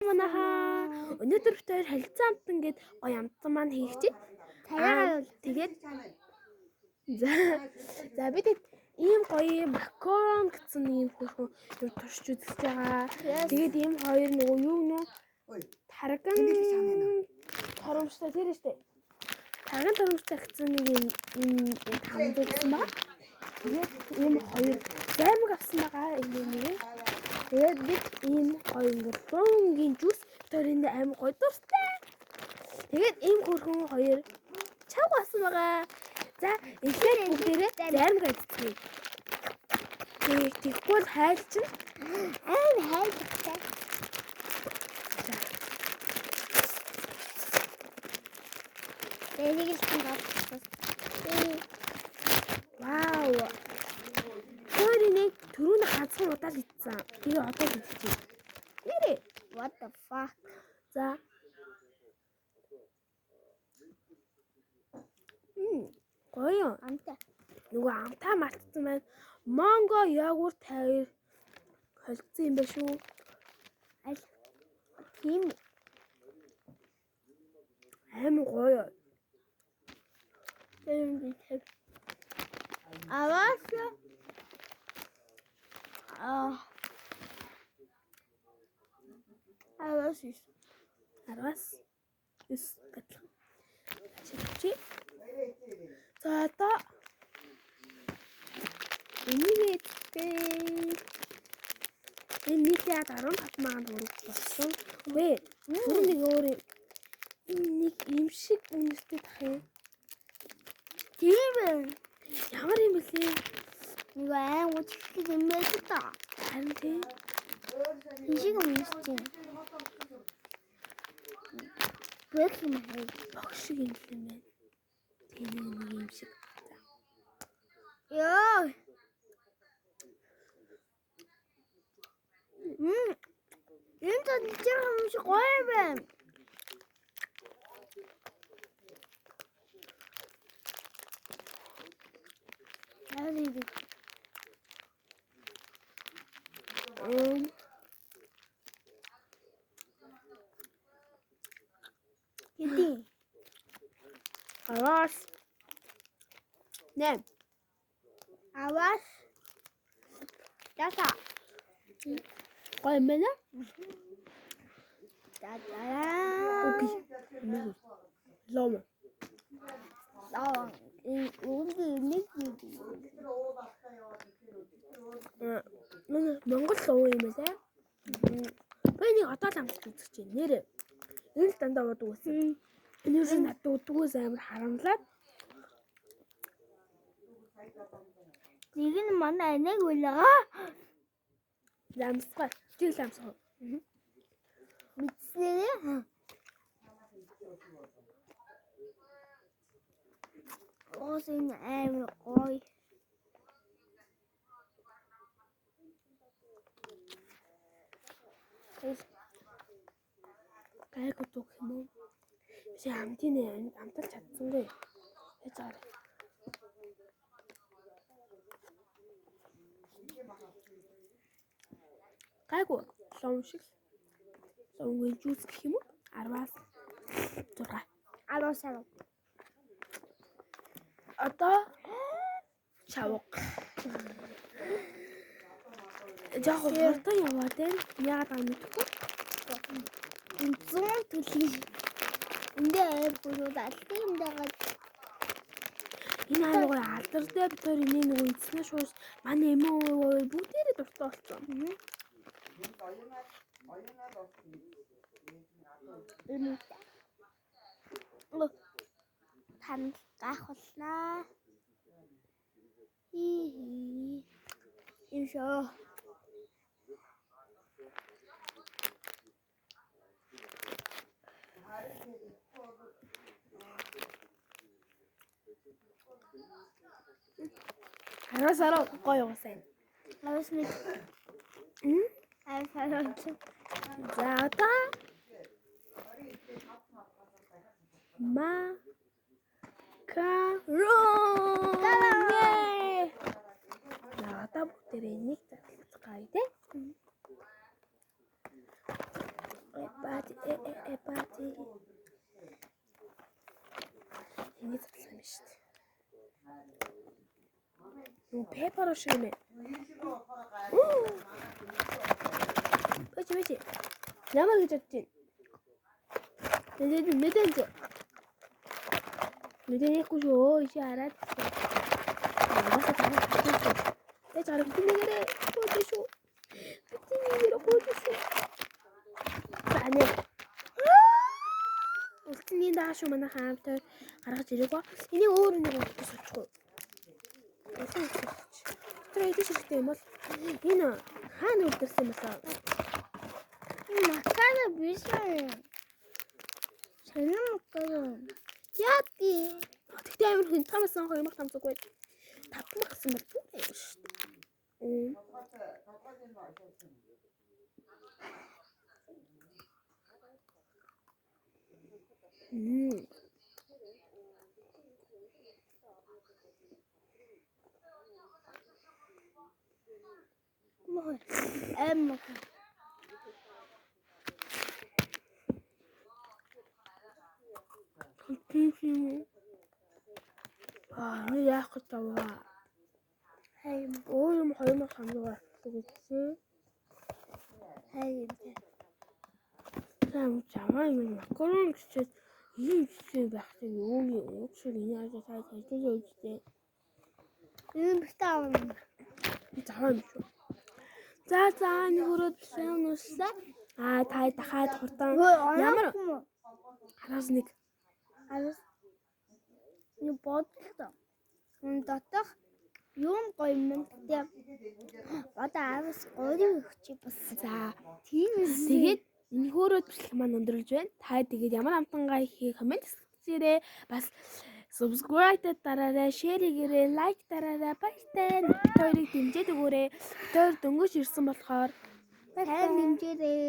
манайхаа. Өнөөдөр битээр харилцаа амтан гээд гоё амтан маань хийх чи. Тэгээд за бид ийм гоё макарон гэсэн ийм хөрхөн юу туршиж үзэж байгаа. Тэгээд ийм хоёр нөгөө юу нөө тарган торомжтой тэр штэ. Тарган торомжтой гэсэн нэг ийм хамдуулсан ба. Тэгээд ийм хоёр займаг авсан байгаа энэ. Тэгээд бид ийм гоё ингээд лонгийн жуус төрөнд аим гоё дуртай. Тэгээд ийм хөрхөн хоёр чав басан байгаа. За эхлээд бүгдээрээ займаг авчихъя. Тэгэхгүй л хайлчин. Хайлтай. Энийг л хангалтсан. Вау. Тэрнийг түрүүн ганцхан удаа л идсэн. Тэгээ одоо л идчихье. Нэрээ. What the fuck. За. Гоё амтаа. Нөгөө амтаа мартсан байна. Манго йогурт хайр холцсон юм байна шүү. Аль. Тийм. Гоё. Аваас. Аваас. Ис гэтлээ. Чи. За одоо энийг энэ нийтээ 15 мянган төгрөг болсон. Үгүй нэг өөр нэг юм шиг үнэтэй тах юм. Тийм ээ. Ямар юм бэ? Нэг айн утгах юм байна та. Харин тийм. Шиг үнэтэй. Бэх юм хай. Багш шиг юм байна. Тийм нэг юм шиг. Яа. Энэ тэр юм шиг гоё байна. Иди. Аваас. Не. Аваас. Яса. Гоё мэнэ? Окей. Ломо. Монгол лоо юм байлаа. Би нэг одоо л амтж үзэж байна. Нэр. Энэ л дандаа удаг байсан. Энэ юу надад удаггүй амар харамлаад. Нэг нь манай нэг үлээ. Ламсгаа. Чи ламсгаа. Мэдсэн. Осын амар гоё. Гайг утга юм уу? Би амтны амталж чадсангүй. Яаж аа. Гайг лом шиг. Ломгийн жуус гэх юм уу? 10-аас 6. 10-аас. Одоо чавга. Яг хурдан яваад байна. Яагаад мэдгүй. Энэ 100 төлөй. Эндээ аим бүрүүд алсын юм дагаад. Энэ аймагой алдартай битэр энэ нөгөө эцнээ шуус манай эмээ бүгдээрээ дуртай болсон. Тань гах болнаа. Ишоо. Харасараа гоё уусаа. Аваас нэг. Аваа. За одоо макарон. Одоо бүгдээ нэг залцгаая тий. Бати. Энэ задлаа юм шүү дээ. Нуу пеппер шиг юм. Бачи. Ямар гэж бодчих. Мэдэн зөө. Мэдэнийхгүй шүү. Иши хараад. Яасаа таах. Тэ чарах тэнэгэрээ хөөж шүү. Тэнэгэрээ хөөж шүү. Таны. Ултны дааш юу манай хаамтай гаргаж ирэх ба. Энийг өөр нэг утас очихгүй. Тэр эдэж хэрэгтэй юм бол энэ хаана үлдэрсэн юм бэ? Макара биш ээ. Санаа макара. Яаки. Тэгтээ амар хүн тамасан 2 мах тамцгүй. 5 мах гэсэн бол бүр юм шүү дээ. Эм. Нэг яах гэж байгаа. Хайм. Өөр юм 2 мах хамгаа гэсэн. Хайм. Сам чамаа юм макарон гэж ийм зүйл байхтай юу шиг энэ ажил хийж үзтээ. Энэ битаа. Заваа юм шүү. За энэ хөрөд бишэн уусаа. Та дахиад хурдан ямар хараас нэг Юу бодлоо. Хүн дотох юм гоё юм гэдэг. Одоо араас гоё өгч бас. за Тийм тэгээд энэ хөрөд бичлэг маань өндөрлж байна. Та тэгээд ямар амтангаа ихийг комент хийгээрэй. Бас subscribe дараарай, share хийгээрэй, like дараарай. Баяртай. Хоёрыг дэмжиж өгөөрэй. Тэр дөнгөж ирсэн болохоор сайн хэмжээрэй.